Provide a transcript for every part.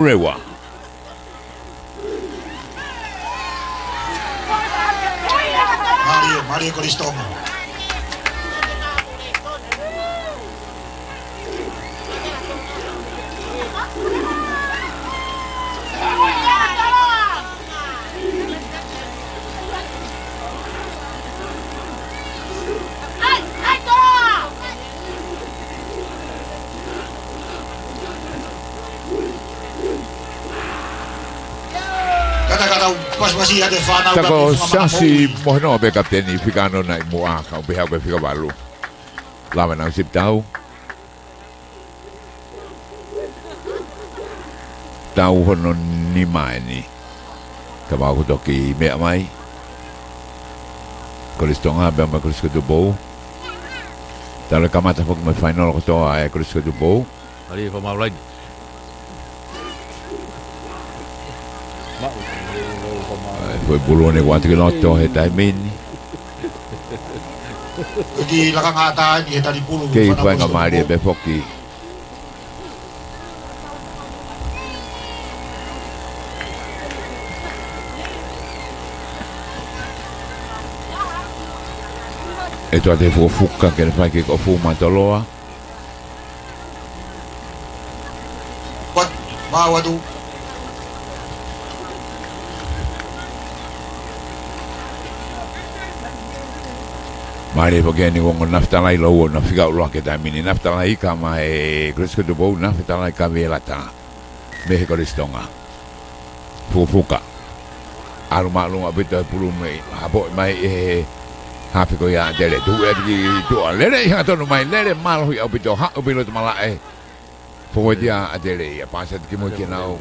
Rewa. Mario Cristóbal. Tako sasi mohno be kapteni fikano na mua ka be ha be fika balu. Lava na sip tau. Tau hono ni mai ni. Ka ba ko toki me mai. Kolistonga be ma kolis ko Tupou. Tala kamata fok me final ko to ai kolis ko Tupou. Ali ko maulai. Foi bulone quanto che lotto e dai mini. Di la kangata di tadi pulu. Che fai ngamari be foki. E tu ate fuka che ne fai che fuma Toloa. Wat bawa tu. Mari pagani wong naftalai lo na figa ulo ke mini naftalai ka mai krisko do bo naftalai ka velata me kolistonga fufuka aluma aluma bita pulu me habo mai hafi ko ya dele tu e tu lele ha to no mai lele mal hu abito ha ubilo to mala fo dia adele ya pasa ki mo ki nau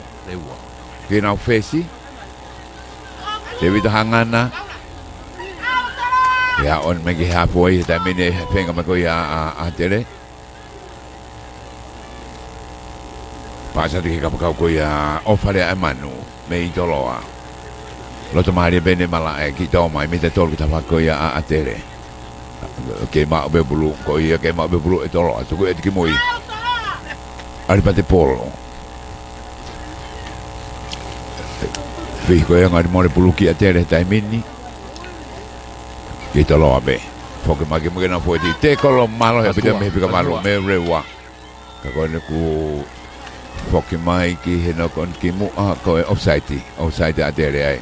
ki nau fesi devido hangana. Ya on magi halfway tamine penga mako ya Atele. Pasa di kapakau ko ya ofale amanu me Toloa. Loto mari bene mala ki to mai me te tol kita pako ya Atele. Ke ma be bulu ko ya ke ma be bulu Toloa tu ko et ki moi. Ari pate polo. Fi ko ya ngari mo bulu ki Atele tamini. Ki Toloa be foke magi magi na foi di te kolo malo ya pita me pika malo me rewa ka ko ne ku foke mai ki hena kon ki mu a ko offside Atele ai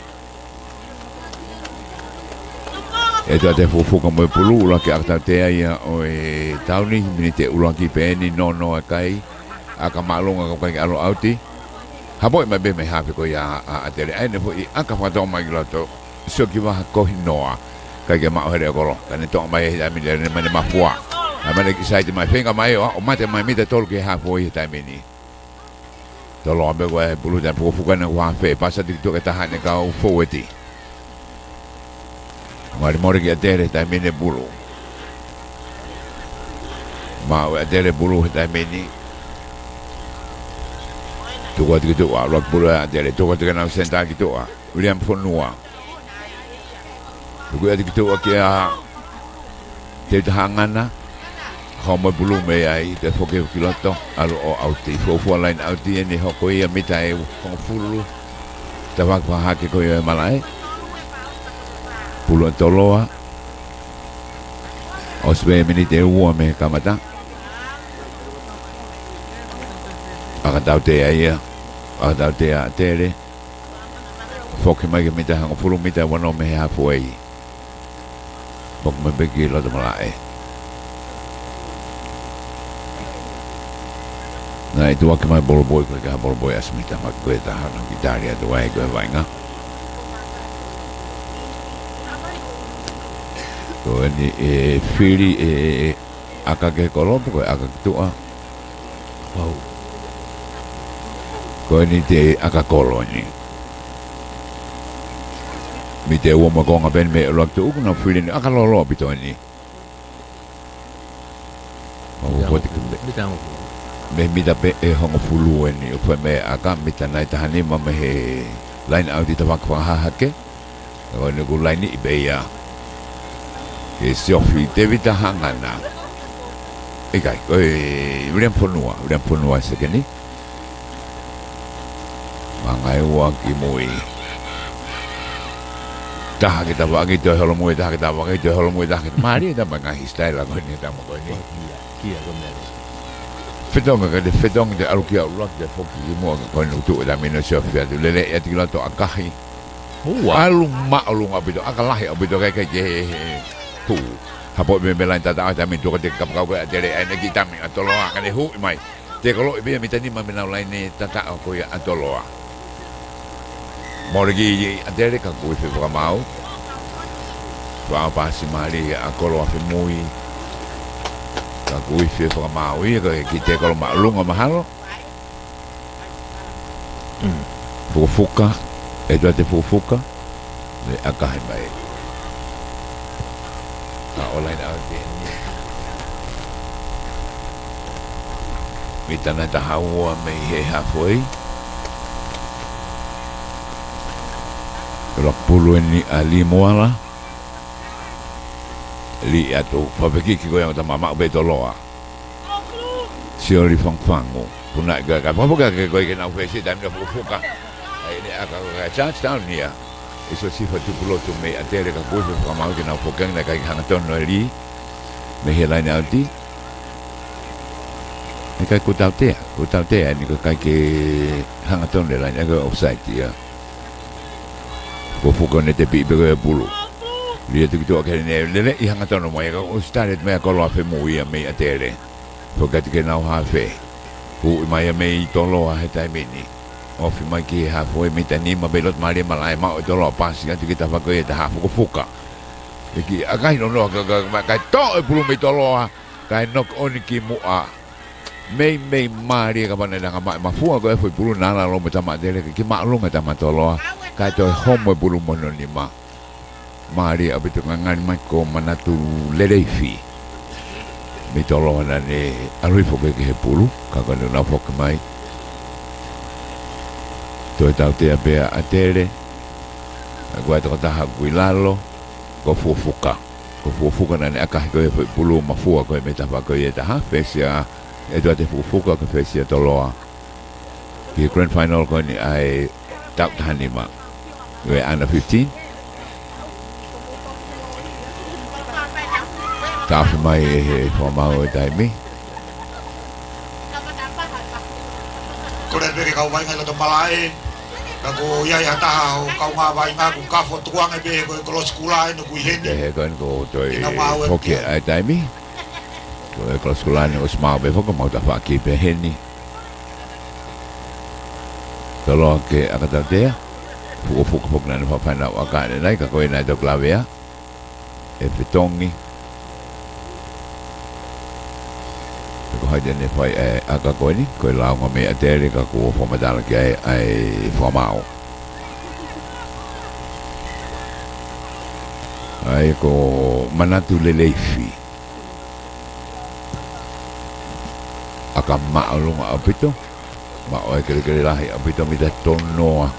e to te fu ko mo pulu la ki akta te ai o e tauni minite ulang ki peni no kai aka malo nga ko ki alo auti habo me be me happy ko ya Atele ai ne foi aka fa to mai glato so ki va ko hinoa kaya ma hore golo kan to mai ya mi le mane ma fua amane ki sai mai finga mai o mate mai mi te tol ki ha foi ta mini to lo be go bulu da fu kan wa fe pasa di to ka ha ne ka fo eti mari mori ki Atele ta mini bulu ma Atele bulu ta mini to go di to wa lo bulu Atele to go di na senta ki to wa William Fonua. Tuku ati kitu akia te hangana homa bulu me ai te foke kiloto alo o auti fo line auti ni hoko ia mitai ko fulu te va pa hake ko ia malai bulu Toloa osbe minite uo me kamata akatau te ai akatau te Atele foke mai mitai ko fulu mitai wano me ha foi Pok me begi lo de malai. Na itu ak mai bol boy ko ka bol boy asmita mak ko ta hano gitaria do ai ko vainga. Ko ni fili aka ke kolompo ko aka tua. Wow. Ko ni te aka koloni. Mi te ua makonga ben me lo tu na filin aka lo bito ni. O ko te me mi da pe e hongo fulu ni o me aka mi ta nai ta hani ma me he line out ta wak ha hake. O ne go line i be ya. E se ofi te vita hangana. E kai ko e William Fonua se ke ni. Mangai ua ki mui. Taha kita waki te holomui taha kita waki te holomui taha kita mari ta mangai style ko ni ta mo ko ni. Kia ko mele. Fetonga ka de fetong de alukia ulak de foki mo ko ni tu da mino sofia de lele ya ti lato akahi. Alu ma alu ngabito akalahi abito kai kai je tu. Hapo me belain tata ta mi tu ko te kap ka ko Atele ene kita mi Toloa ka de hu mai. Te kolo be mi tani ma mina lain ni tata ko ya Toloa. Morgi Atele ka ko fe ka mau. Wa pa si mari a kolo fe mui. Ka ko fe ka mau i ka ki te kolo ma lunga mahalo. Fuka e do te fuka le akahi mai. A online out ni. Mitana ta hawa me he halfway. Rapulu ni ali moala. Li ato fabeki ki ko yang ta mama be Toloa. Siori fangfango. Puna ga ka papoka ke ko ke na fesi ta mi fuka. Ai ni aka ka chance down here. Eso si fa Tupou tu me Atele ka ko fa mau ke na fokang na kai hanga ton no li. Me he line out di. Ni kai ko tau te ni ko kai ke hanga ton le line ka offside dia. Ko fokang ne te pi be bulu. Dia tu kita ke ne le i hanga ton mo ya ko started me ko lo fa mo ia me Atele. Foka ke na ha fe. Hu mai me Toloa he tai mini. Ofi mai ki halfway mitani ma belot mari malai ma Toloa pas kan kita pakai ta hafu ko fuka. Iki akai no ka kai to e bulu me Toloa kai nok oni ki mua. Mei mari ka bana nga ma fu ko e foi bulu nana lo me tama dele ki ma lo me tama Toloa. Kai to homo bulu mono ni ma. Mari abitu ngan mai ko manatu leleifi. Me Toloa na ne alui foke ke bulu ka ka na foke mai. Toi tau te apea Atele. Agua te taha guilalo. Ko fufuka. Ko fufuka na ne akahi ko e pulu mafua ko e metapa ko e taha. Fesia. E toi te fufuka ko fesia Toloa. Ki grand final ko ni ai tau tahani ma. Ko e under 15. Tafi mai e whamau e taimi. Ko le bere kau vai ngai lo malae. Ako ia ia taha o kau ngā vai ngā ku kafo tuang e be ko lo skula e no ku heni. He kon ko toi hoki ai taimi. Ko skula ni o smau be foko mau ta fa ki be heni. Tolo ke akata te. Fuko na no fa na wa ka nei ka ko ina to klavea. E fetongi. Ko haide ne fai aka ko ni ko la ngo me Atele ka ko fo madala ke ai fo mau. Ai ko manatu leleifi. Aka ma'alunga apito. Ma'o e kere lahi apito mi da tonoa.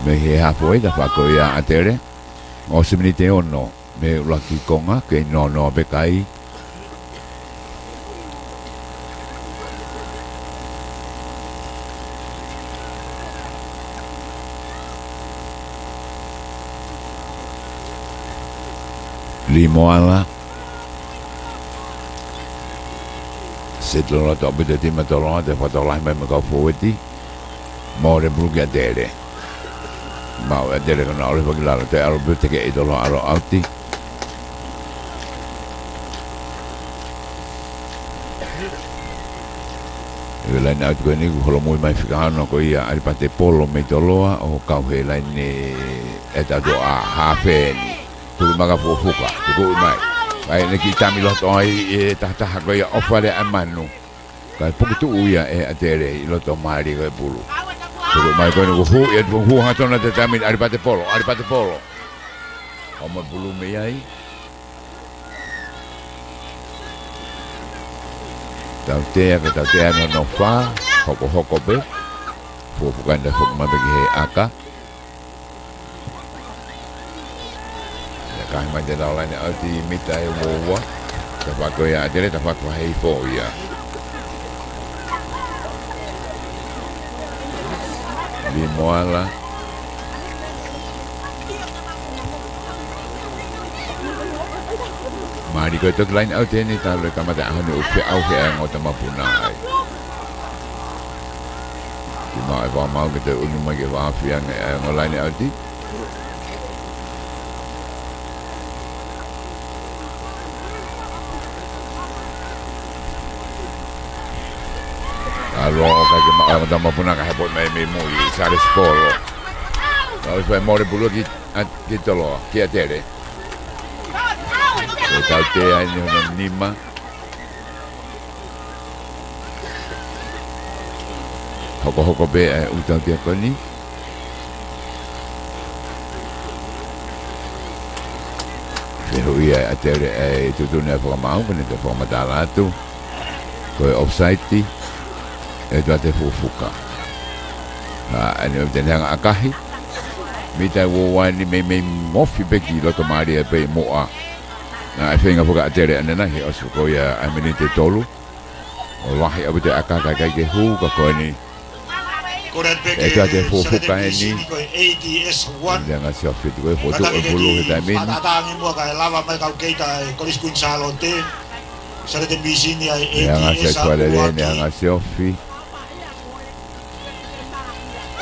Me he halfway da fa ko ia Atele. O siminite ono me laki konga ke no be kai. Limoala Setlo to abito ti Toloa te Toloa mai me ka fueti mo re brugi Atele ma Atele no le bagla te alo bute ke idolo alo auti la na tu ni ko mo mai fika no ko ia ari pate polo me Toloa o ka he la ni eta do a hafen tu maga fuka tu mai ai ne ki tami lo to ai e ta ko ia ofale amanu ka pukitu ia e Atele i lo to mari ko bulu tu mai ko no hu e hu ha tona te tami ari pate polo o mo bulu me ai tau te no fa hoko be fuka nda fuka ma be he aka kai mai de la line ati mita e wo ta fa ko ya Atele ta fa ko hei fo ya Limoala. Mari ko ito line out ni talo kamatahan ni upi au kaya ng tamapuna ay. Di mga iba mau kita unu mag-iwafi ang line out di. Alo kaya mga tamapuna kahapon may mui sa respolo. Tapos may more bulo ki Toloa, ki Atele. Taute ini orang lima. Hoko be utang dia kau ni. Sehui Atele itu tu ni apa mau pun itu format Latu. Kau offside ti. Itu ada fufuka. Ini macam akahi. Mita wawani me mofi beki lo tomari pe moa. Na whenga puka Atele ana nahi o suko ia a minute tolu. O wahi abu te akaka kai ke hu ka koe ni. E ka te fufuka e ni. Ia ngā sia whitu koe fotu o bulu he tai mini. Matatangi mua kai lava mai kau keita e koris kuin salo te. Sare te bisini ai Ia ngā sia tuale le ia ngā sia whi.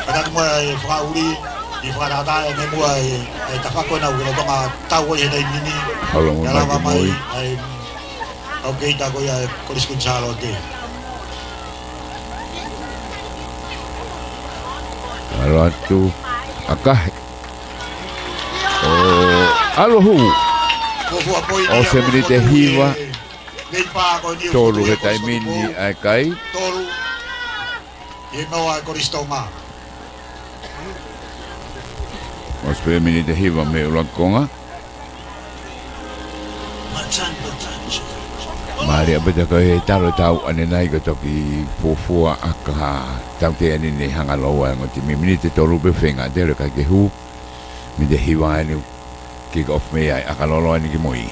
Pataki mua e whakauri. I whakatata e me mua e tawhako na ura tonga tau e hei mini. Kolomotu'a Lava mai ai au keita koe a koris kuin salo te. Latu akahi. Alohu. O se minute hiwa. Tolu he tai mini ai kai. Tolu. I noa e koris Tonga. O se minute hiwa me ulakonga. Mari abeta ko he talo tau ane nai ko toki fofua aka tau te ane ne hanga loa ngoti mi minute tolu be whenga tere ka ke hu mi te hiwa ane kick off me ai aka lolo ane ki moi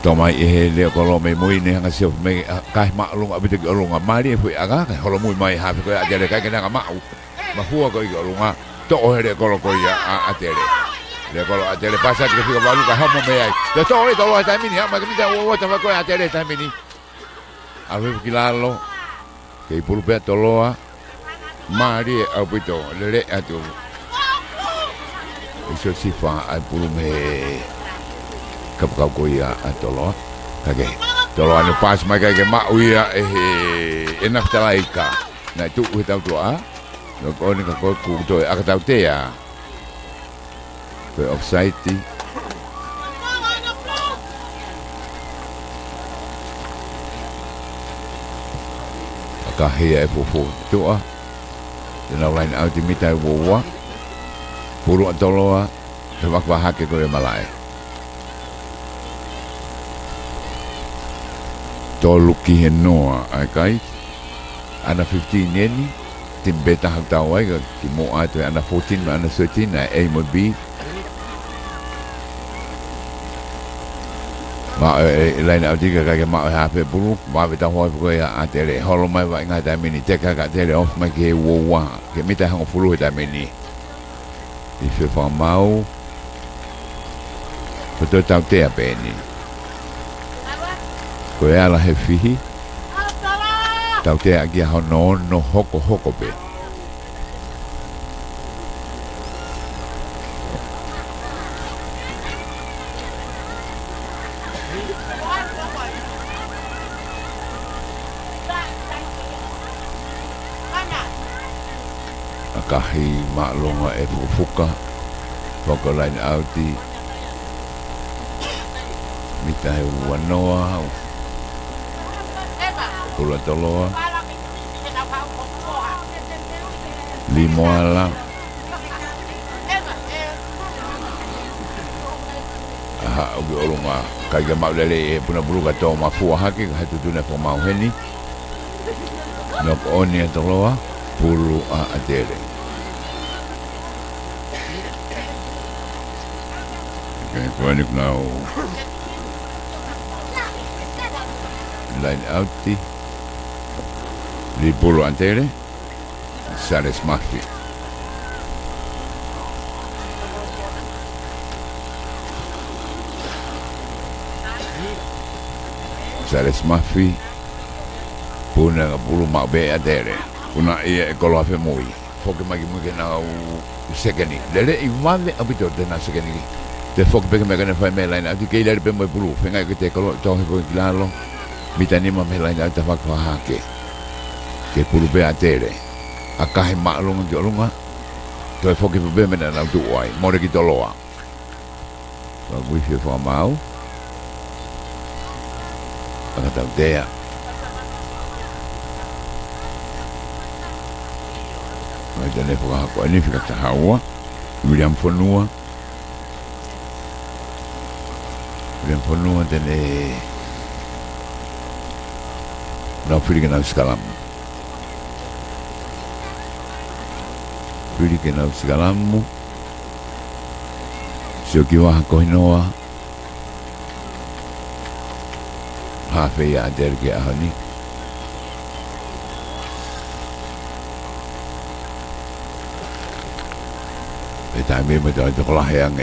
tomai e he leo kolo me moi ne hanga sio me kai maalunga abeta ki olunga mari e fui aga kai holo mui mai hafi ko ate kai ke nanga mau ma hua ko i olunga to o he le kolo ko ia Atele. Le kolo Atele pasa que fica balu ka hamo me ai. Te to oi Toloa tai mini, ma que mita o ta ko Atele tai mini. Alwe kilalo. Ke pulu pe Toloa. Mari au pito le atu. Iso sifa ai pulu me kapkau ko ia Toloa. Kage. Toloa ne pas mai ke ma uia e naftalaika. Na tu u tau tua. No ko ni ko ku to aka tau te ya. Pe offside ti. Akahi e fufu tua. Tena line out di mita wowa. Puru Toloa. Te wakwa hake ko e malai. Tolu ki he noa ai kai. Ana 15 yeni. Tim beta hak tau ai ki mo atu ana 14 ana 13 na A mo B. Ma lain au diga ka ma ha pe bulu ma beta ho ko ya Atele holo mai wa nga ta mini te ka Atele off mai ke wo wa ke mita hang fulu ta mini. I fe fa mau. Poto tau te a peni. Ko ya la he fihi. Tau te a ki ho no hoko pe. Akahi maklonga e fufuka. Foko line outi. Mita he wanoa. Pula Toloa. Limoala. Aha, ugi olunga. Kaya maulele e puna bulu kato mafua haki. Hatu tuna po mauheni. Nok oni a Toloa. Pulu a Atele. Okay, panik now. Line outi. Di pulu Atele. Sales Mafi. Sales Mafi puna pulu ma be Atele puna ia kolo afe moi foke magi muke na sekeni lele I mame abito de na sekeni te foke peke mega na fai me line atu ke lele pe mo pulu fenga ke te kolo to he kilalo mitani ma me line atu fa ha ke pulu be Atele akahe ma longa de longa to foke be me na tu oi mo re ki Toloa wa wi fe fa mau ana ta dea mai tene poka ko ni fika ta hawa William Fonua tene na fika na skalam sio kiwa ko hinoa ha fe ya derge ahani eta me me ta ko la yang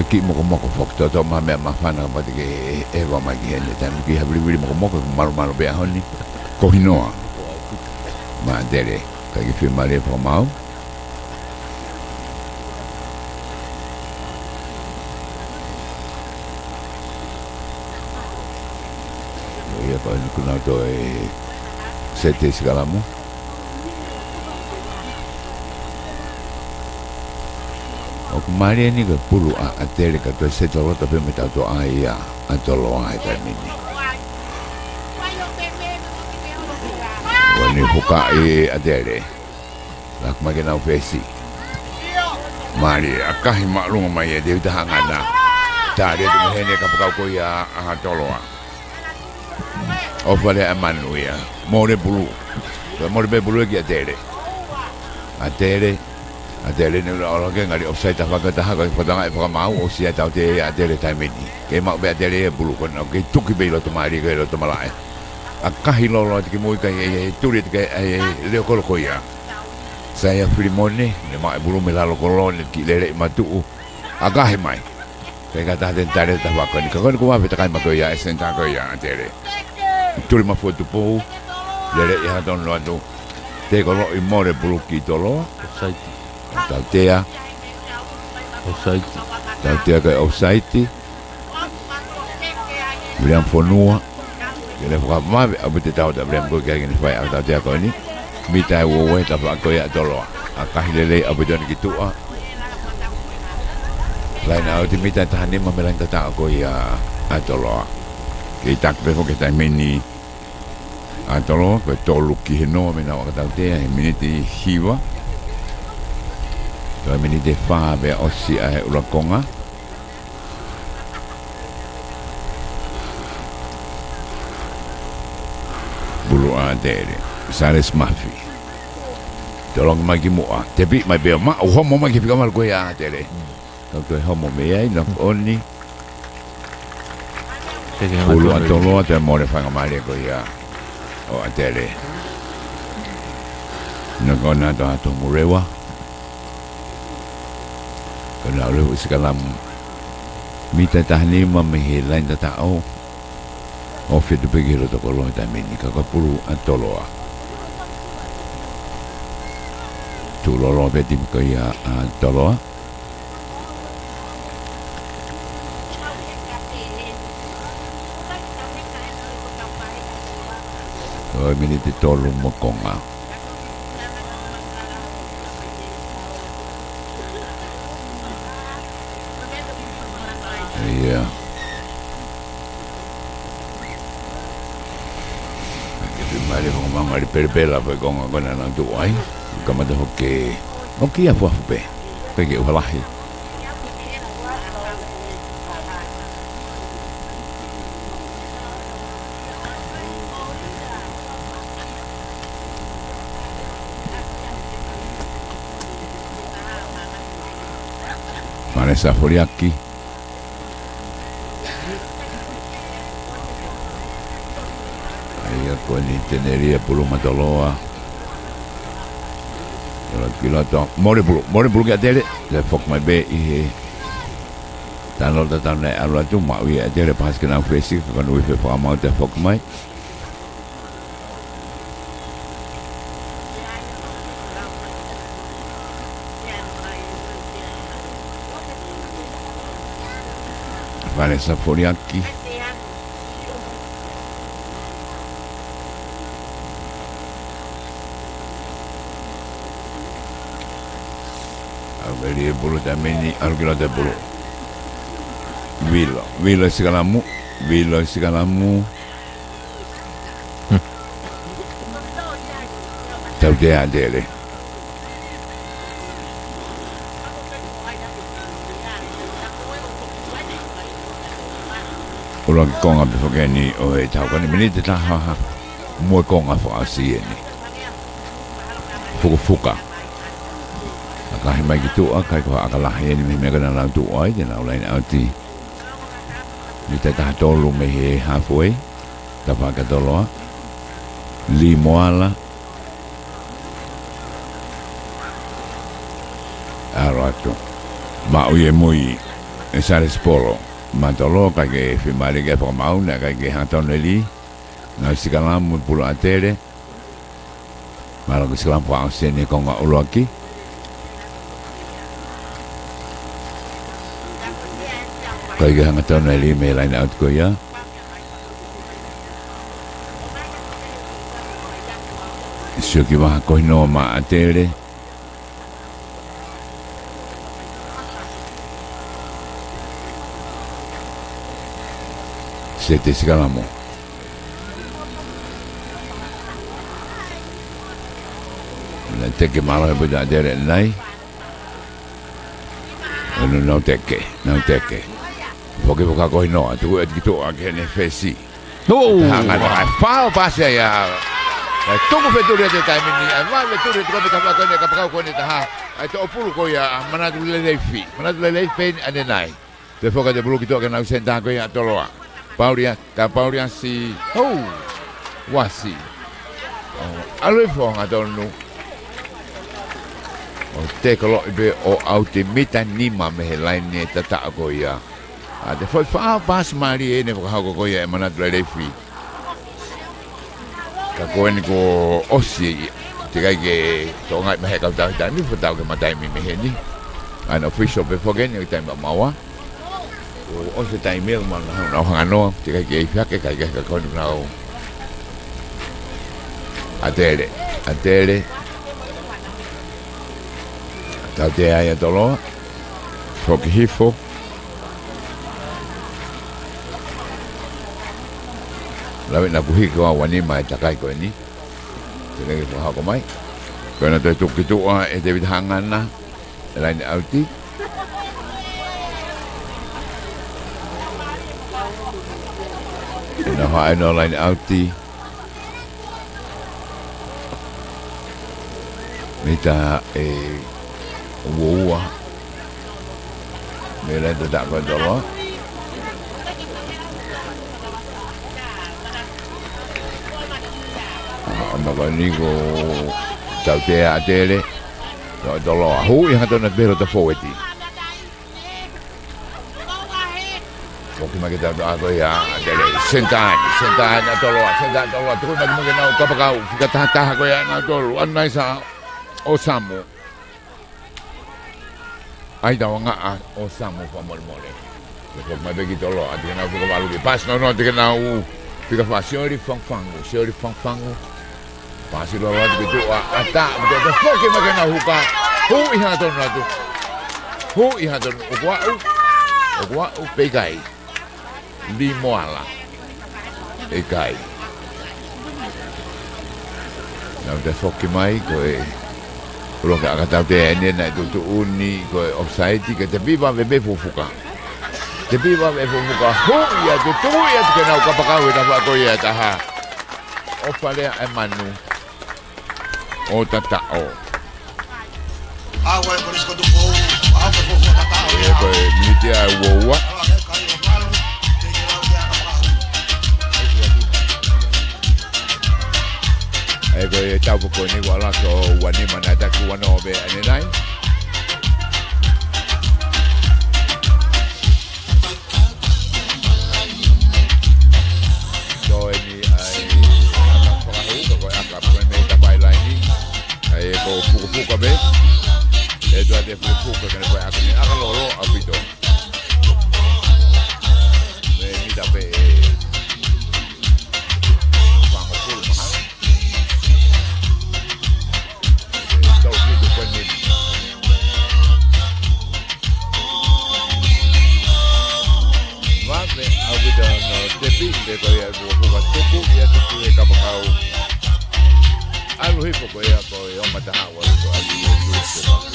ki mo ko fok to ma me ma fana ba ke e va ma ki ne ta ki ha bli mo malu be ahani ko hinoa ma dere ka ki fi male po mau ya pa ni kuna to sete skalamu o kumari ni ka pulu Atele ka to sete lo to pe meta to ai a Toloa ai ta mini wani huka Atele lak magena ofesi mari akahi maklunga mai de ta hangana ta de hene ka pa ko ya Toloa o fare a manu ia more bulu be bulu ki Atele ne lo ke ngari offside ta ka ta ka patanga pa mau o sia ta te Atele timini ke mau be Atele bulu kon ke tuki be lo to mari ke lo to malai a kahi lo ki mo ka turi ke le ko ia saya Filimone ne mai bulu me la lo kolon ki le matu a kahi mai ke ka ta den tare ta va kon ko va pe ta kai ma ko ia senta ko ia Atele turi ma foto Tupou lele ia don lo ando te kolo I more bulu ki Toloa tautea ka offside William Fonua ele fa mave abute tau da blem ko ga ni fai tautea ko ni mita wo ta fa ko ya Toloa akahilele abudon ki tua lain au ti mita tahani ma melang ta ko ya Toloa ke tak pe ko ke ta mini Toloa ko tolu ki no me na ka tautea miniti hiwa to mini de fa be osi a ulakonga bulu Atele Sales Mafi tolong magi mua tapi mai be ma o homo magi pika mal ko ya Atele to homo me ai no oni bulu Toloa te mo le fa ngamale ko ya o Atele no kona to murewa kana le sikalam mita tahni ma me lain ta o fi de begiro to kolo ta meni ka pulu Toloa tu lo be tim ko ya Toloa o meni te tolu mo konga yeah mari ko mangari perbela pe ko ngona na tu ai kama de hoke oki a fo pe ke walahi Vanessa Foriaki ko ni teneria pulu Toloa kilo to more bulu ke Atele le fok mai be Tano tata nei alua tu mau ia Atele pas kena fesi kan ui fe pa mau te fok mai. Vale sa foriaki. Vedi bulu tamini algila te bulu. Vilo sigalamu. Tau te Atele. Ulang konga pe fogeni o e tau kani minite taha mua konga fo asieni. Fuka. Kahi mai ki tua, kai koha akalahi e ni me mega na lau tua ai, tena ulaina auti. Ni te taha tolu me he halfway, ta whaka Toloa. Li moala. Arato. Ma ui e mui, e sare spolo. Ma Toloa kai ke whimari ke whakamauna, kai ke hatone li. Ngau sikalamu pula Atele. Mara ke sikalamu whaasene konga uloaki. Kai ke hangatona li me laina out ko ia. Suki waha kohinoa ma Atele. Sete sikalamo. Na teke mala e buda Atele nai. Ono no teke. Porque vou correr não, tu é que tu aqui nem fez sim. Hanga fao passa ya. Tuku feturia te time ni, vai feturia tu come capa con capa con ta ha. Ai to pulu ko ya manatu le fi. Manatu le fi ane nai. Te foca de bulu ki to na senta ko ya Toloa. Paulia si. Wasi. Alwe fo nga tonu. O te kolo ibe o auti mita nima me line tata ko ya. Te foi fa pas mari e ne ko ya manatu le fi. Ka koen ko osi te kai ke to ngai me ka ta ni fo tau ke matai mi me ni an official be fogen ni tai ma mawa o se tai mel man na hangano te kai ke fa ke kai ka ko na o Atele ta te ai Toloa fo ke hifo lawe na kuhi ko wani mai takai ko ni tene ko ha ko mai ko na te tu e David hangana lain auti na ha no lain auti mita e woa me la da ko Toloa Magonigo tau te Atele Toloa hu i hatona bero ta foeti Foki magita ako ya Atele sentan Toloa tu magina na kapakau fika tata ko ya na Tolo anai sa o samu ai da nga o samu pa mole ko mabegi Toloa di na ko balu di pas no di na u fika fa siori fanfangu Pasi lo lagi gitu, ata betul foki makena huka, hu ihaton ugwa pegai, di moala, pegai. Nah udah foki mai, koe, kalau nggak kata dia ini nak tu uni, koe offside, kita biba bebe fufuka, hu ya tu ya kena uka pakau dapat koe ya taha, opale emanu. O tatao. Agua por isso Tupou, agua por tatao. E militia woa. E tau ko ni wala so wani manata ku wano be anenai. ko fuka be. E doa te fuka kene koe akini akalolo apito. Me mida pe wanga pulu mahal. Tau kito koe nini. Mame apito no tepi de koe ya fuka tupu ya tupu e kapakau. Alu hipo koe ya koe o matahawa ko ali e tupu.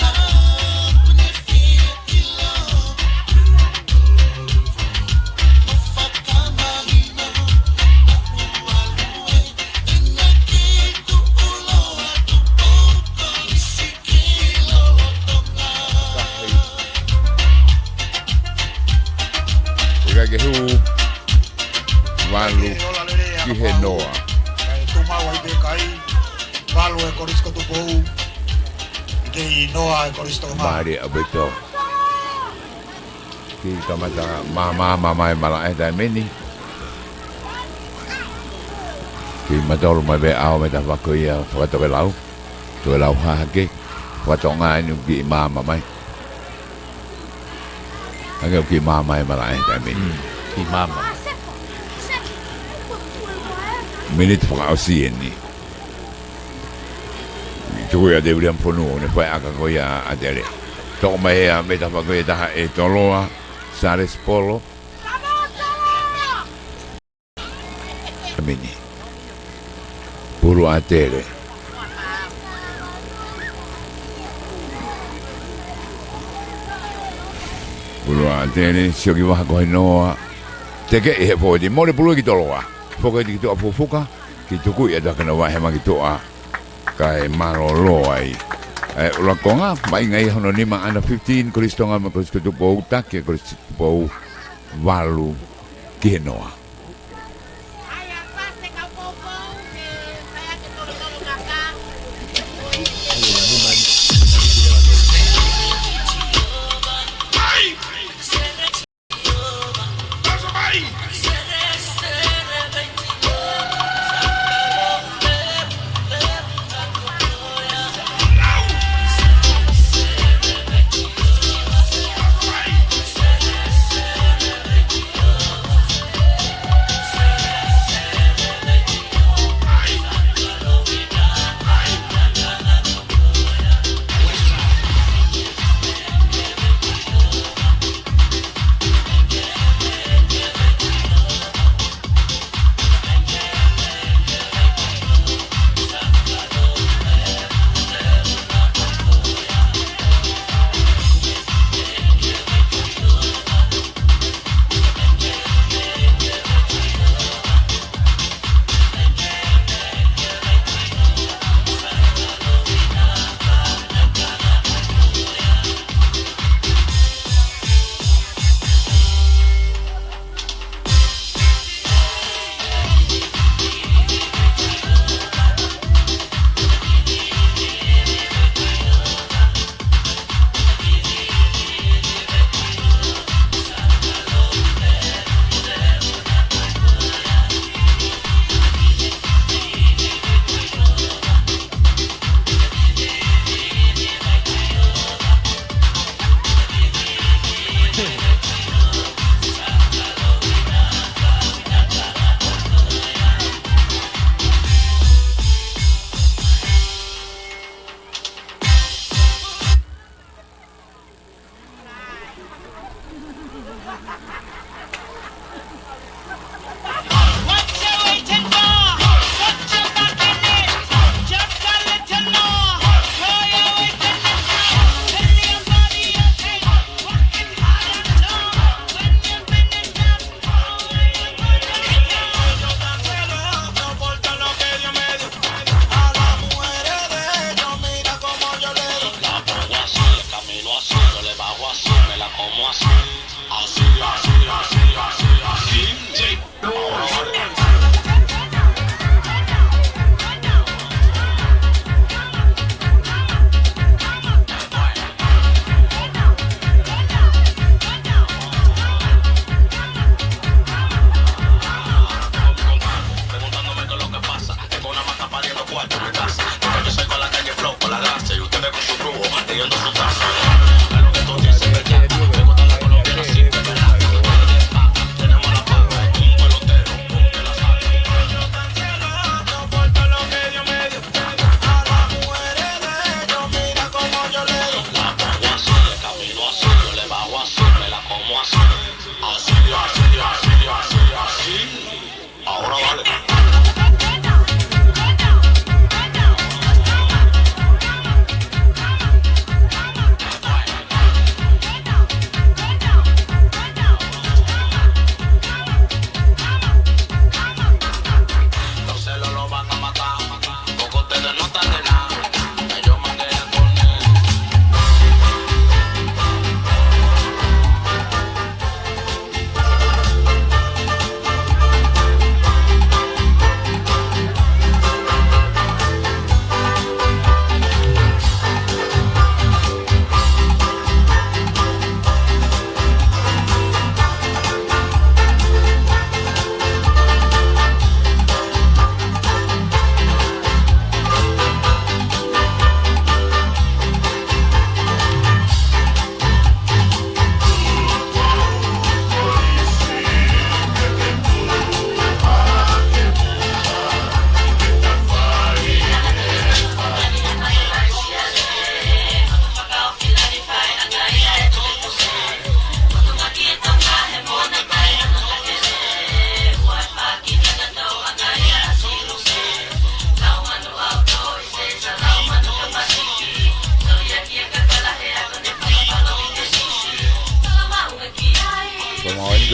Ke hu walu ki he noa Tumau ai be kai walu e korisko Tupou ke noa e korisko mari abeto ki kamata mama e mala e dai meni ki madolo mai be au me ta vakoia foto belau to lau ha ke foto nga ni ki mama mai Agak ki mama e malai dai meni ki mama minute fa ausi ni tu ya de William Ponu ne fa aka ko ya Atele to mai a meta fa ko ta e Toloa Sares Polo meni puro Atele puro Atele sio ki wa ko noa te ke e po di mo le puro ki Toloa foka ki to afufuka ki tuku ya da kana wa he ma ki to a kai marolo ai ula konga mai ngai hono ni ma ana 15 kristonga ma kristo Tupou take kristo Tupou walu ki noa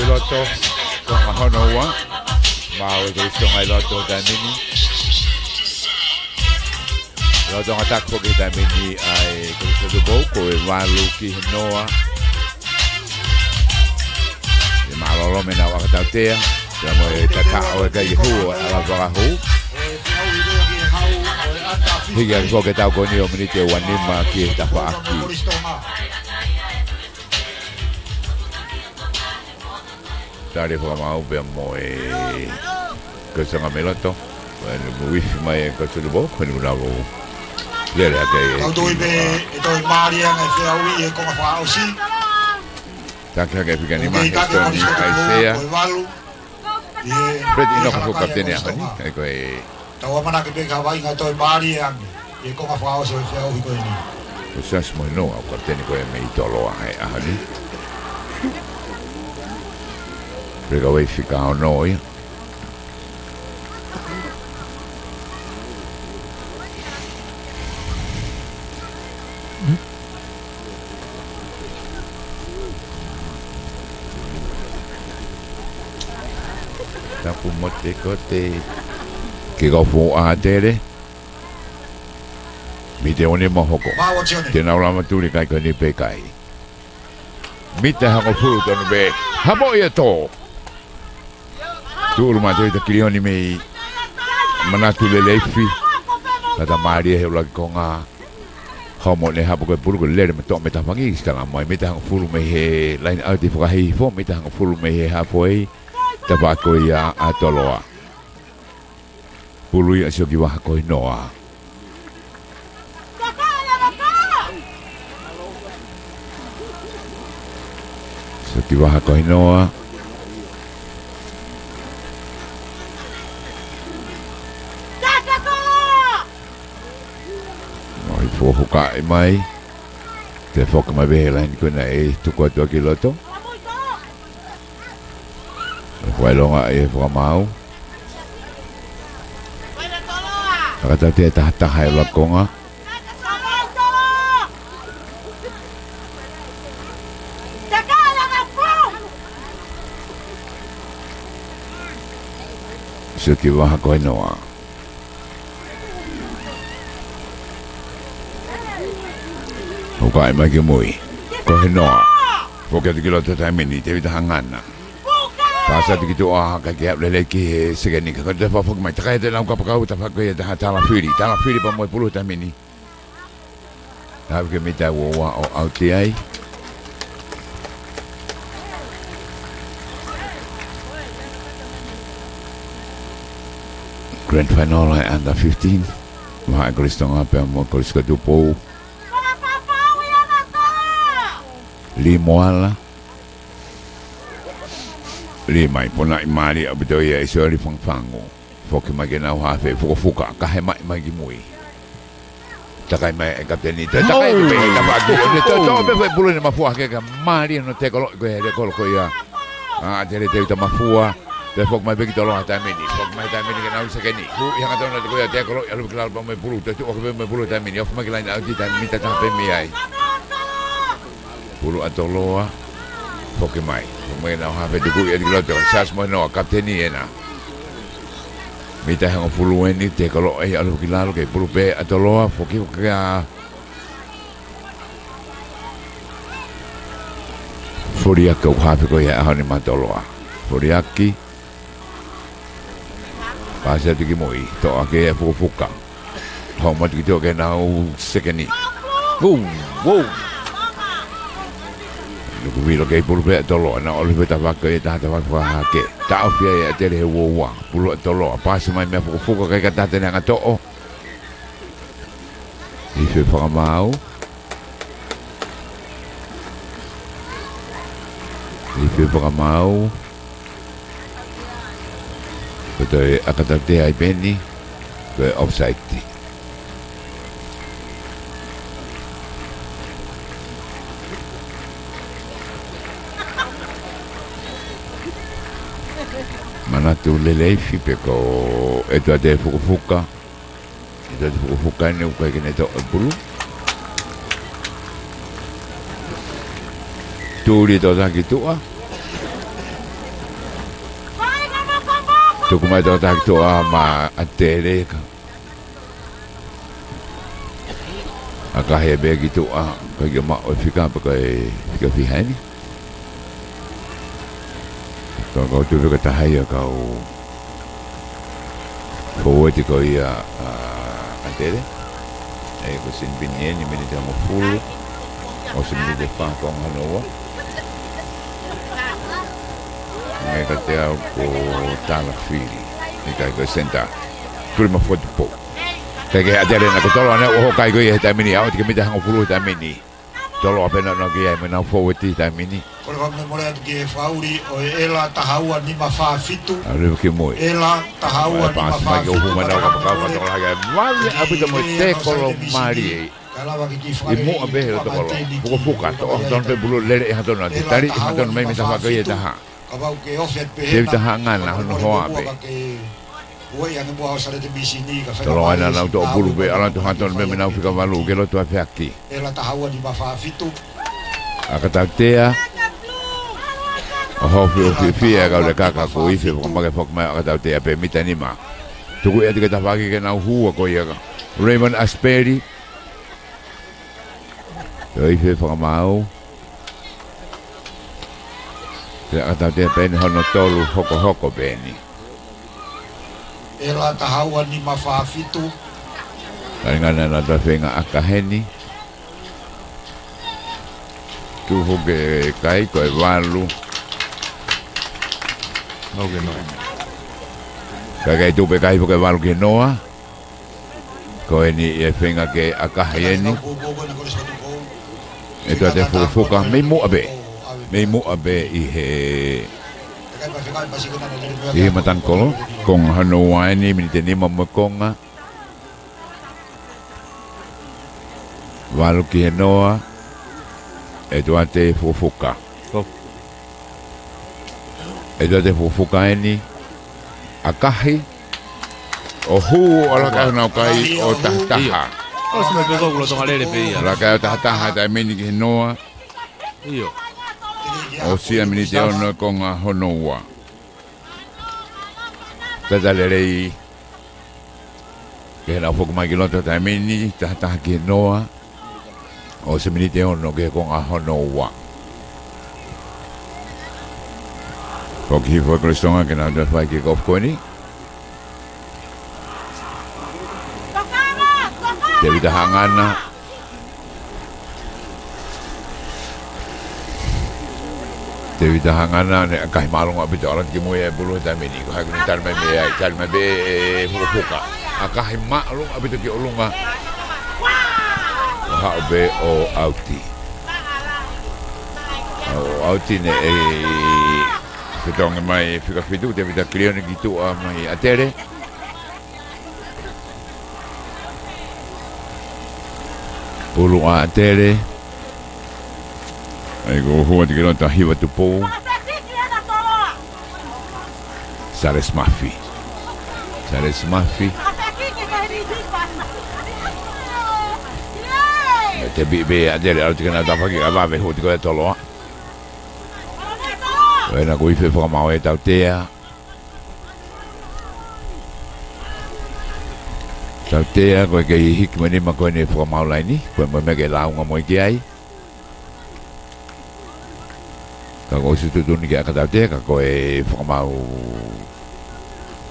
loto ko mahono wa mau gusto ngai loto tamini loto ngatak ko tamini ai gusto Tupou ko walu ki noa e malolo mena wa tatea mo e tata o ka i hu ala para hu higa ko ke tau ko ni o minite wanima ki ta pa aki tare ko mau be mo e ko sanga meloto bueno mo wifi mai ko Tupou ko ni lavo le le ke au doi be e doi maria ngai fe au e ko fa au si ta ke fica ni mai sto ni ai sea Preti no ko kapteni ani ko e tawa mana ke be ka vai ngai doi maria e ko fa au se fe au ko ni o sas mo no au kapteni ko e me Toloa ai ani Prega vai ficar o noi. Tapu mote kote. Ke go fo Atele. Mite one mohoko. Te na ula maturi kai ko ni pe kai. Mite ha go furu tonu be. Habo ia to. Tu rumah tu kirioni mei manatu lelefi kata Maria he lagi konga homo le hapo ko puru ko le me to meta fangi skala mai meta hang fulu me he lain auti fo hi fo meta hang fulu me he hapo ai tabako ia Toloa pulu ia sio ki wa ko noa sio ki wa ko noa Foka mai te foka mai bela ni kuna e tuko to ki loto foi longa e foka mau kata te ta hai la konga se ki va ko noa Kai mai ke moi ko he noa ko ke ki loto tamini te vita hangana pasa ki to a ka ke le ki se ke ni ka te fa fo mai tra te na ka pa ta fa ko ta ta la firi pa moi pulu tamini ha ke mi ta wo wa o auti ai grand final under 15 ma Kriston apa mo ko ska Tupou Limoala Limai pona i mari abito ia i sori fangfango foki magena ha fe fuka ka he mai mui takai mai e kapteni takai pe ta pagi to pe bulu ni mafua ke ka mari no te kolo ko ele kolo ko ia Atele te ta mafua te fok mai be Toloa ta mini fok mai ta mini ke na se ke ni hu yang atona te ko ia te kolo ia lu klal pa mai bulu te o ke me bulu ta mini of mai lain auti ta mita ta pe mi ai Pulu Toloa foke mai na ha ve dugu e loto sas mo no kapteni ena mita hang pulu eni te kolo e alu kilalo ke pulu pe Toloa foke ka foria ko ha pe ko ya ha ni Toloa foriaki pasa tiki moi to ake fuka ho mo tiki to ke na sekeni wow Luku vilo ke pulu pe Toloa na ole pe tavaka e tata wa ha ke ta ofia e tele wo pulu Toloa pasi mai me fuka ke kata te nga to i fe fa mau Beto akata te ai peni ke offside Manatu lelefi peko eto ate fuka ne ukai kene to bulu turi to saki tua tuku mai tō tāki tō ma Atele ka. Aka he be ki tō ka ki ma o whika pa kai whika whihaini. Ka kau tūru ka tahai a kau Kau ti ko ia Atele. Ai ko sin binien ni mini tamo fulu. O sin mini de pa ko Halaano. Ngai ka te au ko tala fili. Ni kai ko senta. Prima foto po. Kai ke Atele na ko tolo na o kai ko ia ta mini au ti ke mita hango fulu ta mini. Tolo apena no ki ai mena fo ti ta mini. Ko me mole ki fauri o ela tahaua ni mafa fitu. Ale ke moi. Ela tahaua ni mafa fitu. Ko huma na ka ka to la ga. Vale abu to mo te kolo mari. I mo abe o to kolo. Ko fuka to don pe bulu lere ha to na tari ha to me mita fa ka ia ta ha. Ka ba ke ofet pe. Se ta ha ngana no ho abe. Oi ane mo au sare te bisini ka fa. Tolo ana na to bulu be ala to ha to me na fika valu ke lo to fa ki. Ela tahaua ni mafa fitu. Akatatea Oho fia ka le kaka ko ife ko ma ke fok ma akatatea pe mitani ma tuku e te ta faki ke na hua ko ia Raymond Asperi yo ife fok mau te akatatea pe ni hono tolu hoko beni ela tahaua ni mafa fitu ngana na ta fenga akaheni tu hoge kai ko valu no que no kai tu pe kai porque valu que noa ko ni e fenga que akaheni eto te foka me mo abe i he i matan kolo kong hano ni minite ni mo konga valu que noa e doa te fufuka. E doa te fufuka eni akahi o hu o la kai nau kai o tahtaha. O se me pegou lo tonga lere pe ia. La kai o tahtaha ta mini ki noa. Io. O sia mini te ono konga honoua. Tata lere i ke na fuku mai ki loto ta mini tahtaha ki noa. O se mini te ono ke konga honoua. Ko ki fo kristonga ke na da fai ki golf koni. Te vita hangana. Te vita hangana ne kai malonga bita ora ki mo e bulu ta mini ko ha ni tar me be fuka. Akai malong abita ki olunga. Be o auti. O auti ne e fitonga mai fika fitu te vita klione gitu a mai Atele. Pulu a Atele. Ai go ho te kilota hiwa Tupou. Sales Mafi. Te be Atele al tika na tapa ki ava ve ho tiko e Toloa. Wena ko ife fo mau e tautea. Tautea ko ke hik mani ma ko ne fo mau laini, ko me ke la unga mo ki ai. Ka ko su tu ni ka tautea ka ko e fo mau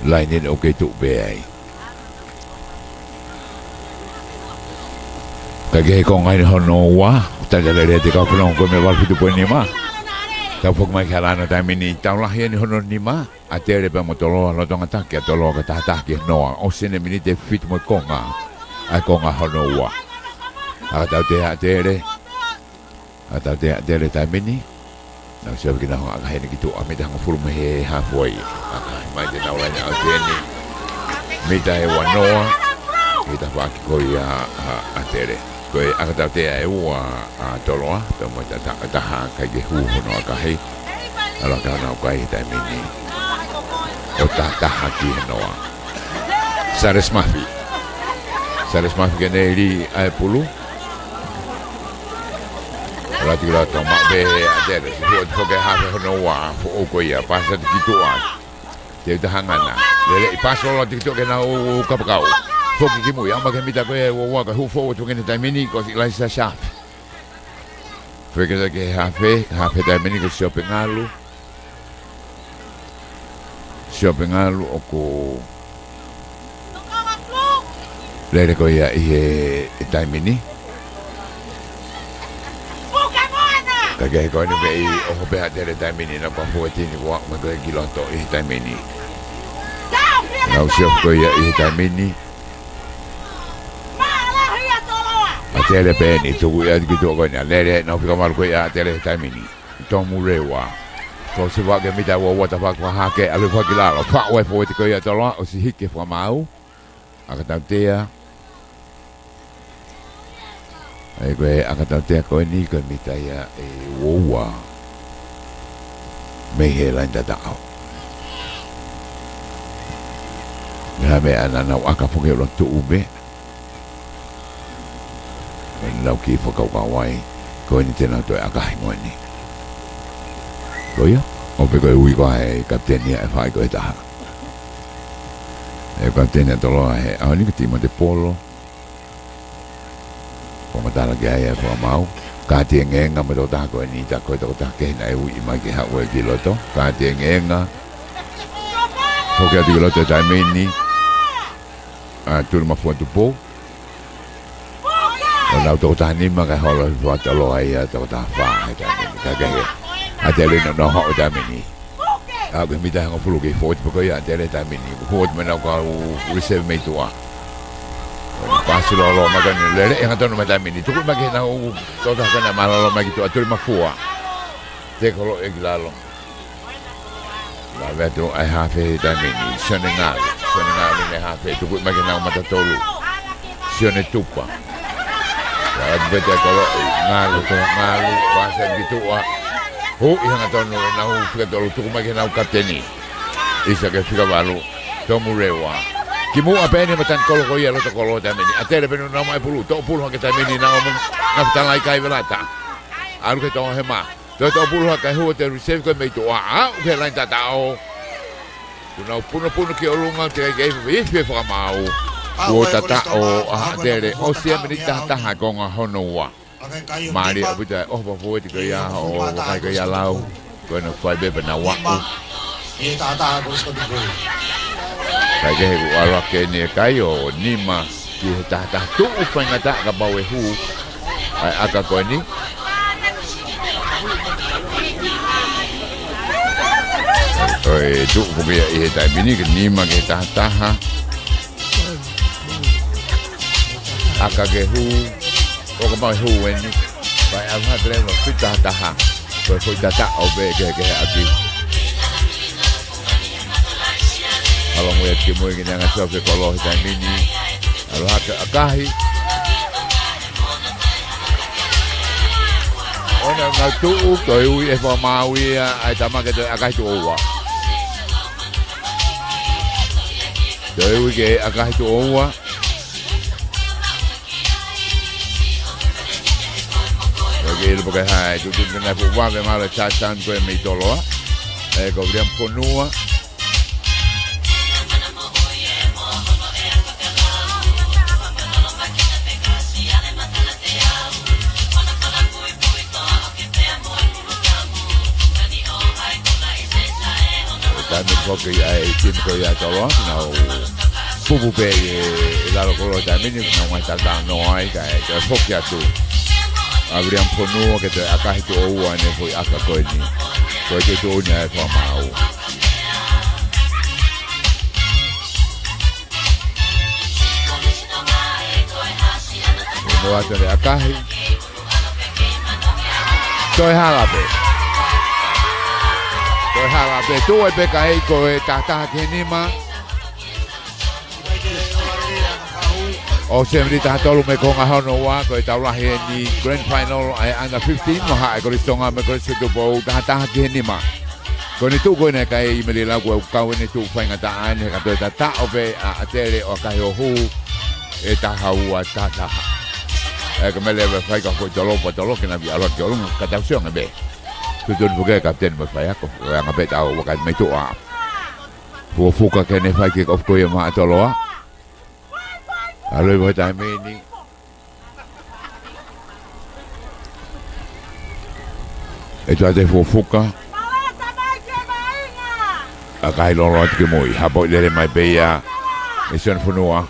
laini o ke tu be ai. Kage ko ngai hono wa ta le te ka puno ko me wal fitu po ni ma ta fok mai Halaano ta mini ta la hi ni hono ni ma Atele pe mo Toloa lo tonga ta ke Toloa ka ta ke no o sene mini te fit mo konga a konga hono wa a ta te Atele ta mini na se ki na ha ka ni ki tu a me ta ngofuru me he ha foi mai te na la ni Atele me ta e wa noa ki ta fa ki ko ya Atele ko akatatea e ua a Toloa pe mo ta ha ka ge hu no ka hei ala ka na ka i ta mini o ta ha ki no Sales Mafi ke ne ri ai pulu ala ti la to ma be Atele ho ke ha no wa fo ko ia pa sa ki tu a te ta hangana Lele paso lo tiktok ke na o kapakau. Foki ki mu ya ma ke mita ko e wa ka hu fo to ke ta mini ko si la sa sha. Feke ke hafe ta mini ko shopping alu. Shopping alu o ko lele ko ya e ta mini. Kage ko ni be o be Atele ta mini na pa fo ti ni wa ma ko giloto e ta mini. Now siap ko ya ita mini. Atele peni tu ya gitu ko nya lele na fika mal ko ya Atele ita mini. Tomu rewa. Ko se wa ke mita wa ta fa ha ke alu fa kila lo fa wa fo ti ko ya Toloa o si hike fa mau. Aka tea. Ai ko aka tea ko ni ko mita ya e wo. Me he la nda dao. Ya me ana na aka foke lo tu ube. Lau ki foka wai ko ni tena to aka mo ni. Ko ya, o pe ko ui ko ai kapten ya fa ko ta. E kapten ya Toloa e a ni ki mo de polo. Ko mata la ga ya ko mau. Ka te ngenga mo ta ko ni ta ko ta ke na ui ma ki ha we ki lo to. Ka te ngenga. Foke di lo te ta meni. Tur ma fu Tupou. Kalau tu tani maka kalau buat Toloa ya tu tak faham kan. Atele no hok dah mini. Aku minta aku perlu ke foto pokoknya Atele dah mini. Foto mana aku receive me tu ah. Pas lo maka ni lele yang tu nama dah mini. Tu pun bagi aku tu tak kena malah lo bagi tu atur ma fu ah. Te kalau eglalo. La vedo ai hafe dah mini. Senengal ni hafe. Tu pun bagi aku mata tolu. Sione tupa. Ya betul kalau ngalu bahasa gitu ah. Yang atau nau fika tolu tu magi nau kapteni. Isa ke fika balu. Tomu rewa. Kimu apa ini macam kalau kau ya lo tak kalau tak ini. Atele penu nama pulu. Tak pulu kita ini nau naftan lai kai belata. Aru kita orang hema. Tak pulu kita hotel receive kau itu ah. Udah lain tak tahu. Tunau puno ke olungan kita gay fika mau. O tata o Atele o sia menita taha konga honoa. Mari abita oh ba foi ke ya o kai ke ya lau. Ko no fai be na wa. E tata ko sko di. Kai ke ku ala ke ni kai o nima ki tata tu fa ngata ka ba we hu. Ai aka ko ni. Oi tu ko be e ta bini ke nima ke tata ha. Aka ke hu o ka mai hu ni bai a ha tre no pita ta ha ko ta o be ke ati alo mo ya ki mo ngi nga so ke ko lo ta mini alo ha ka akahi ona na tu ko ui e fa maui ai ta ma ke akahi tu o wa ui ke akahi tu o wa il perché hai tu ne può guardare male c'ha tanto e mi Toloa ecco abbiamo Ponua tanto poco ai tim ko ya Toloa no pupu pe la lo ko ta mini no mai ta no ai kai ko fokia tu Abriam Ponua que te akahi tu oua ne foi aka koe ni. Koe te tu ouna e wha mau. Ino ata le akahi. Toi halape. Tu e peka hei koe tataha ke nima. O se mri ta tolu me konga hono wa ko ta ulahi ni grand final ai under 15 no ha ko listonga me ko se Tupou ta ke ni ma ko ni tu ko ne kai me la ko ka ni tu fa ngata ane ka to ta obe a Atele o ka ho hu e ta ha wa ta e ko me le fa ko tolo ke na bi alo ko lu ka ta siong be tu don buge kapten mo fa ya ko nga be ta o ka me tu a Fuka kene fai ke of ko ia ma Toloa. Aloi wa tai meni. E tua te fuka. A kai loro atu ke moi. Hapo lere mai peia. E son funua.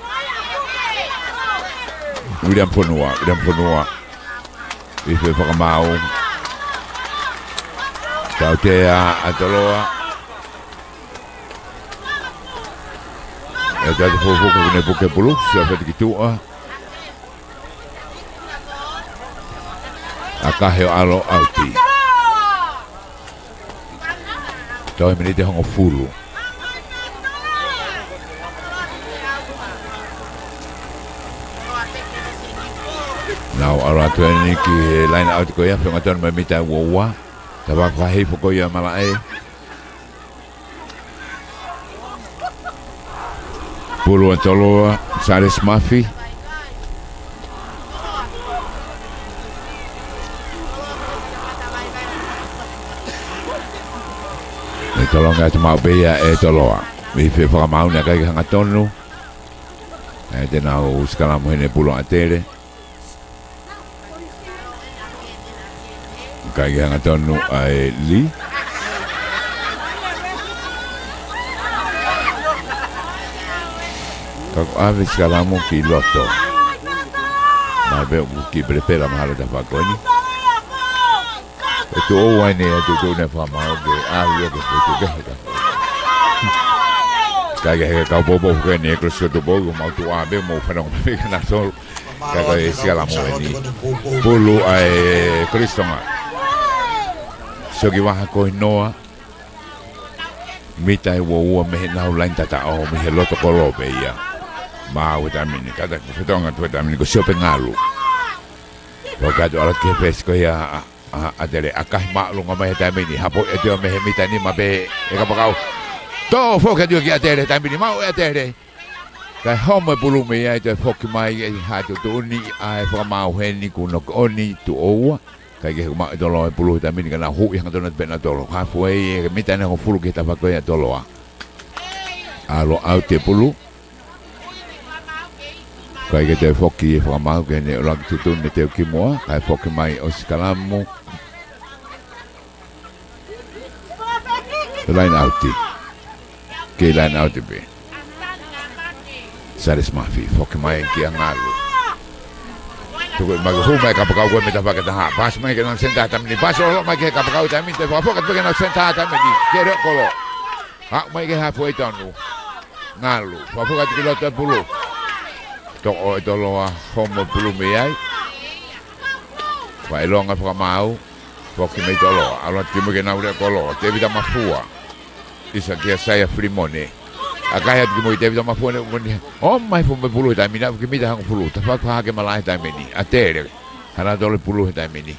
William funua. I fe whakamau. Tau te a Toloa. E tua te fuka kune puke pulu. Sia fete ki tua. A kahe o alo auti. Tau e menite hongo fulu. Now ara tuani ki line out ko ia whenga tonu mai mita ua. Ta waka hei po ko ia malae. Pulu a Toloa, Sares Mafi. E tolonga te mau beia e Toloa. Mi fe whakamau na kai hanga tonu. E te nau skalamu hene pulu Atele. Kai hanga tonu ai li. Kako ave skalamu ki loto. Ma veo ki prepara mahalo da fakoni. E tu o wane e tu ne whamau ke ahi e ke tu kehe. Kai ke kau bobo ke ne krosko tu bogo mau tu abe mo whanong me kana sol. Kai e skalamu e ni. Pulu ai Kristonga. So ki waha ko noa mita e ua me nau lain tata o me he loto kolope ia ma o tamini kada ko fetonga tu tamini ko sope ngalu ko kado ala ke fes ko ia Atele akai ma lu ngama he tamini hapo e dio me he mita ni mabe e ka pakau to foka dio ki Atele tamini ma o Atele kai home bulu me ia te foki mai e ha tu ni ai foka ma o he ni kuno oni tu o kai ke ma Toloa pulu tamini kana hu yang tona pena Toloa ha foi mita na fulu ke ta fa ko ya Toloa alo aute pulu kai ke te foki e fa ma ke ne rak tu ne te ki mo kai foki mai o skalamu line auti ke line auti be Sares Mafi foki mai ki angalu Tuko maghu mai kapakau ko meta pakai dah pas mai kena senta tamni pas lo mai ke kapakau tamni te fa fokat kena senta tamni kere kolo ha mai ke ha foi tonu ngalu fa fokat ki lo te pulu to o Toloa homo pulu me ai fa longa fa mau foki mai Toloa ala ki mo ke na ure kolo te vida mafua isa ke saya free money akai at mo te vida mafua ne oh mai fo me pulu tamni na ki mi da hang pulu ta fa ha ke malai tamni Atele hana dole pulu tamni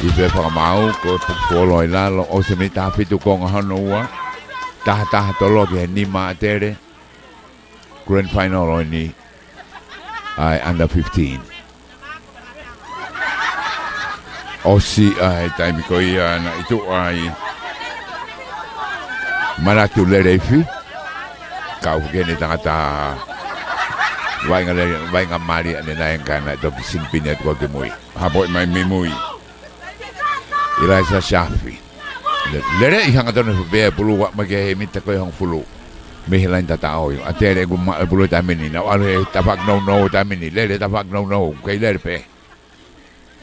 i be fa mau ko po lo ila lo o se mi ta fitu ko ngano wa ta Toloa ke ni ma Atele grand final oni ai under 15 osi ai time ko ia na itu ai maratu lerefi kau gene tangata vai nga mari ane na yang kana to bisin pinya ko ke moi hapo mai memoi ila sa shafi lere ihang to no be bulu wa mage mita ko hang fulu me lain tata o Atele go bulu tamini na ale tapak no tamini lere tapak no kai lere pe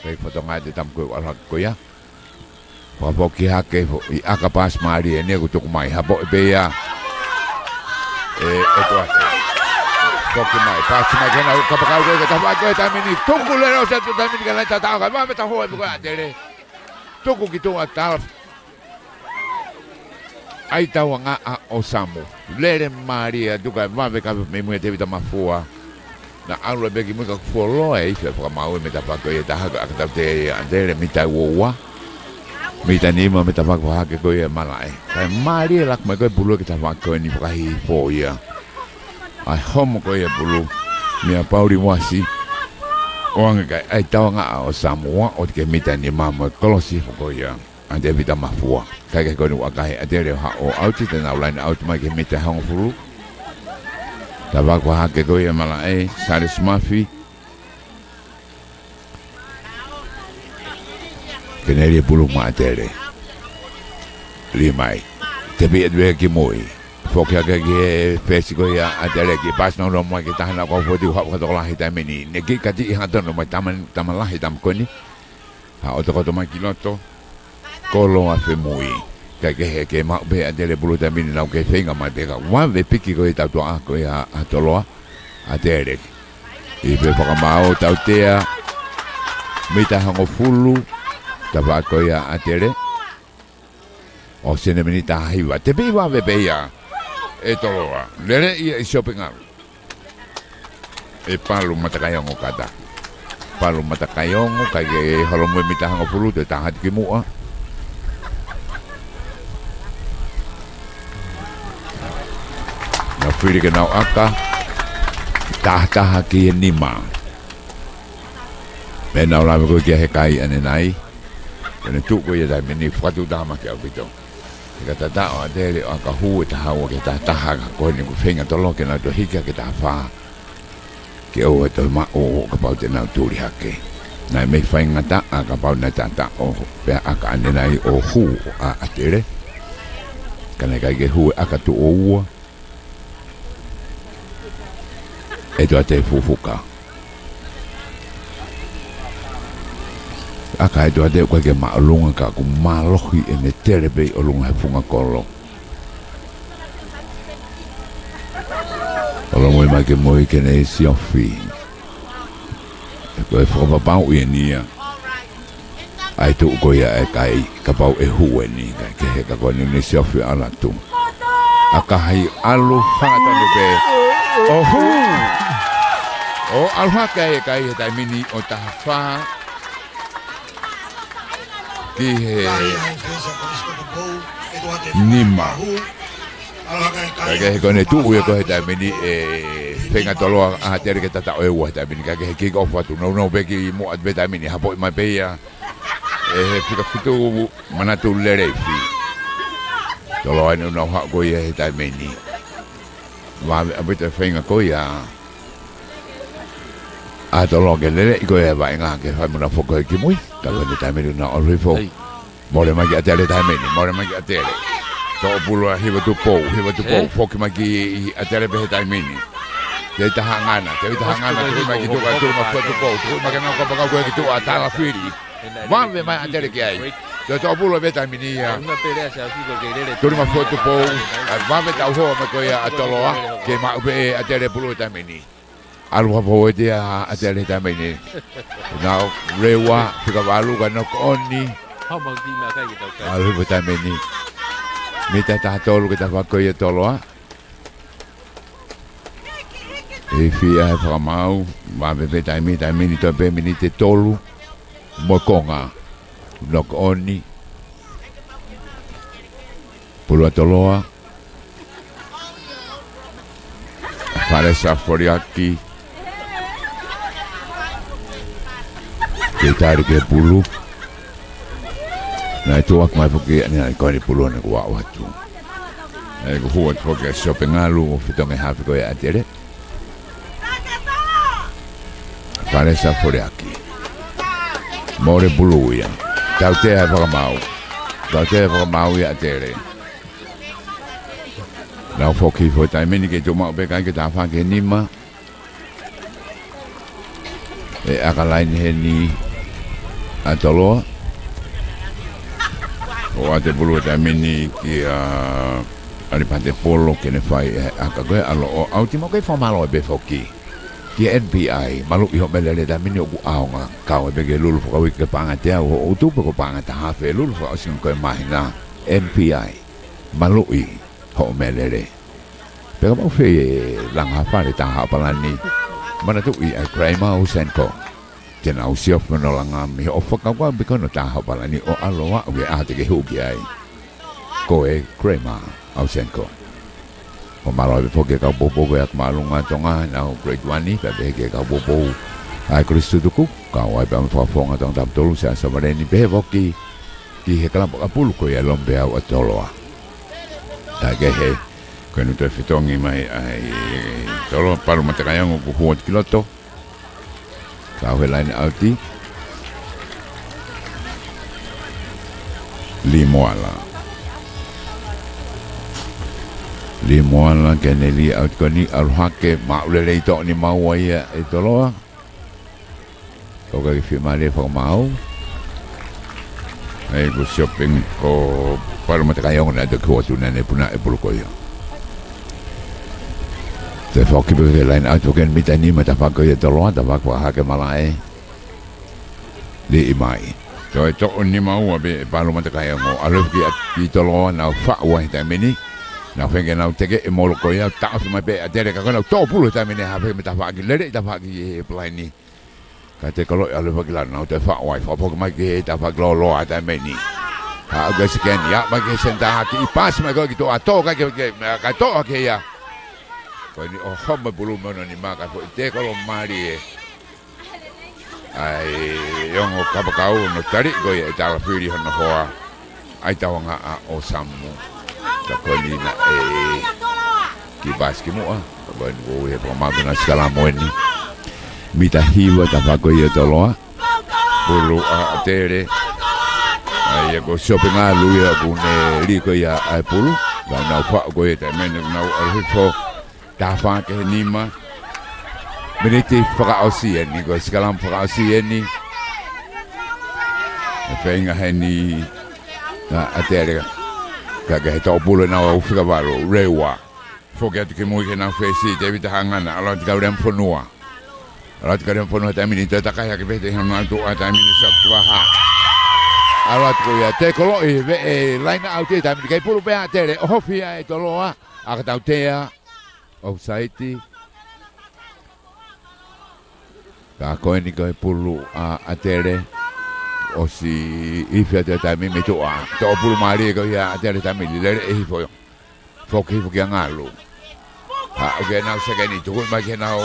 kai foto ngade tam ko ala ko ya wa ki hake i akapas mari ene go to mai hapo be ya eto ate toki mai pasi mai kena kapakau ko tapak ko tamini tungu lere o sa tamini kana tata ka ba meta ho ko Atele tuku kitu atal ai tau nga o samu lere maria duka mave ka me mo te vita mafua na alu be ki mo ka folo e fe fa mau me ta pa ko e ta ha ka ta te Atele mita wowa mita ni mo meta pa ko ha ke ko e malai kai maria lak me ko bulu ki ta pa ko ni pa hi fo ya ai homo ko e bulu mi a pauli wasi o nga ai tau nga o samu o ke mita ni mama kolosi ko ya ande vita mafua kai ko no akai Atele ha o auti te na line out mai ke mete hang furu ta va ko ha ke ko ia mala sare smafi keneri bulu ma Atele limai te bi edwe ki moi fokia ke pesi ko ia Atele ki pas no no mai ki tahana ko fodi ha ko la hita meni ne ki ka ti ha no mai taman la hita ko ni ha o to mai kiloto kolo a fe moi ke ma be Atele bulu ta meni na ke fenga ma te ka wa ve piki ko ta to a ko ia a Toloa Atele i be fa ma o ta tea mita hango fulu ta va ko ia Atele o sene meni ta hiwa te be wa ve be ia e Toloa lere i shopping e palu matakayongo kata palu matakayongo kage halomo mita hango fulu te tahat ki mua na firi ke nau aka taha ki nima me nau la ko ki he kai ane nai ene tu ko ia dai meni fatu dama ke abito kata ta o Atele o ka hu ta hawa ke ta taha ko ni ko fenga tolo ke na to hika ke ta fa ke o to ma o ka pau te na tu ri hake na me fainga ta ka pau na ta o pe aka ane nai o hu a Atele kana ka ke hu aka tu o e to te fufuka aka e to ate ko ke maalunga ka ku malohi e ne terebe o lunga funga kolo o lo mai ke moi ke ne siofi ko e fo pa u enia ai tu ko ya e kai ka pau e hu ni ka ke ka ko ni siofi ala tu aka hai alu fanga tanu be o hu o alha kai ta mini o ta fa ki nima kage ko ne tu u ko ta mini fenga Toloa Atele ke ta o e ta mini kage ki ko fa tu no be ki mo at be ta mini ha po mai be ya fika fitu mana tu lere fi Toloa no ha ko ye ta mini wa abita fenga ko ya a Toloa ke lere ko e va nga ke fa mona fo ko ki mui ka ko ta mini na o rifo mo le mai Atele ta mini mo le mai Atele to pulo hiwa Tupou fo ki mai ki Atele be ta mini te ta hangana tu mai ki tu ka tu ma fo Tupou tu ma kana ko pa ko ki tu ata la firi va ve mai Atele ki ai to pulo be ta mini ya una pelea se así que lele tu ma fo Tupou va ve ta ho ma ko ya Toloa ke ma be Atele pulo ta mini alwa po dia Atele ta mini now rewa fika valu ka no oni how much di na kai kita kai alwa ta mini mita ta tolu ke ta va ko ya Toloa e fia fa mau va be ta mini to be mini te tolu mo konga no oni pulo Toloa fare sa foriaki ke tari ke pulu na itu ak mai poki ani ko ni pulu ni ko wa tu e ko huat poki shopping alu fitonge hafi ko ya Atele fare sa foriaki more pulu ya tau te ha mau ya Atele na foki fo tai mini ke toma be ka ke ta fa ke nima e aka line he ni a Toloa o ate bulu ta mini ki ali pate polo ke ne fai aka go alo o ultimo ke fa malo be foki ki NPI malu i ho belele ta mini o aonga ka o be ke lulu fo ke panga te o tu ko panga ta ha fe lulu fo asin ko mai na NPI malu i ho melele pero mau fe lang ha fa ta ha palani mana tu i crema o senko ke na usio no langa mi o fa ka be kono ta ha palani o aloa we a te ke hu ki ai ko e crema o senko o malo be foke ka bobo be ak malunga tonga na grade 1 ni be ke ka bobo ai kristu tuku ka wa be fa fonga tong tam tolu sa sa ni be voki ki he kala apulu ko ia lombe au Toloa ta ke he ko no te fitongi mai ai Toloa paru matakayango ku huot kiloto ta he line outi Limoala kene li out koni alhake maulele to ni mau ia e Toloa o ka fi male fa mau ai go shopping ko para matakayango na de ko tu na ne puna e puluko ia te foki be line out ken mitani mata fa ko ia Toloa ta fa ko ha ke malai li mai so to ni mau be para matakayango alo ki Toloa na fa wa ta mini na fenga na tege e molo ko ia ta fa mai be Atele ka na to pulu ta mini ha fe mata fa ki le ta fa ki plani ka te kalo ale fa kila na te fa wai fa po mai ke ta fa lo ata meni ha ga sken ya ma ke senta ki pas ma ko ki to ato ka ka to ke ya ko ni o homa bulu mo ni ma ka fo te kalo mari ai yongo ka ba ka no tari ko ya ta fa ri hono hoa ai ta nga o samu ta ko ni na ki bas ki mo ko ba ni o e pa ma na skala mo ni mita hiwa ta fa ko ia Toloa pulu Atele ai go shopping a lu ia bune ri ko ia ai pulu ga na fa ko ia ta men na o fo ta fa ke nima meniti fa o si ni go skalam fa o si ni e fenga ni Atele ka to pulu na o fa valo rewa fo ke mo ke na fe si te vita hangana ala ka rem fonua alat kadang pun ada mini tak kaya kita yang nanti ada mini sok ha alat ko ya te kolo line out te mini kai pulu pe Atele ofia e Toloa aka tau tea offside ka ko ni kai pulu Atele o si ifia te ta mini to pulu mari ko ya Atele ta mini le e fo ki ngalu ha okay now second itu ma ke now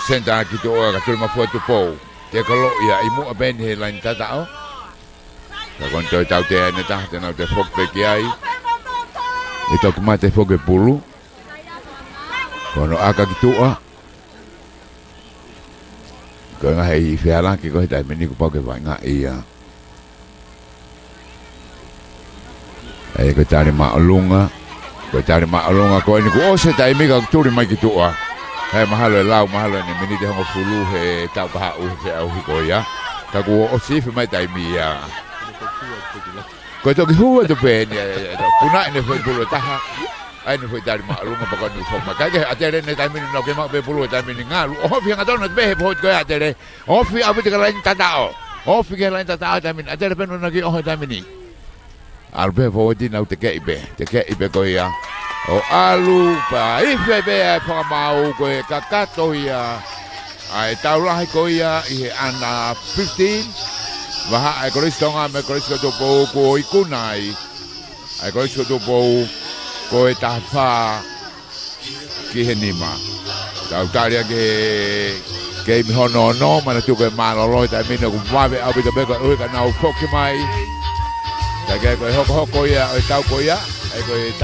senta ki to ka tu ma fo Tupou te kalo ia imu aben he lain tatao ka kon to tau te ne ta te na te fok pe ki ai e to kuma te fok e pulu kono aka ki to ko nga hei fiala ki ko ta meni ko pa ke va nga ia e ko tare ma alunga ko ni ko o se ta mi ka tu ri mai ki to hey mahalo lau mahalo ni mini de ho fulu he ta ba u se au ko ya ta ko o si fi mai tai mi ya ko to ki hu to pe ni puna ni fo bulu ta ha ai ni fo dari ma lu ma ba ko ni fo ma ka ke Atele ni tai mi no ke ma be bulu tai mi ngalu o fi nga don be ho ko Atele o fi abu de lain ta o fi ke lain ta tai mi Atele pe no na ki o tai mi ni albe fo di na te ke ibe ko ya o alu pa ife be pa mau ko kakato ia ai taula ko ia I ana 15 va ai ko stonga me ko Tupou ko ikunai ai ko Tupou ko ta fa ki henima ta utaria ke mi hono no mana tu ko malo lo ta mi no va be abi be ko ka na o ko mai ta ke ko hoko ia tau ko ia ai ko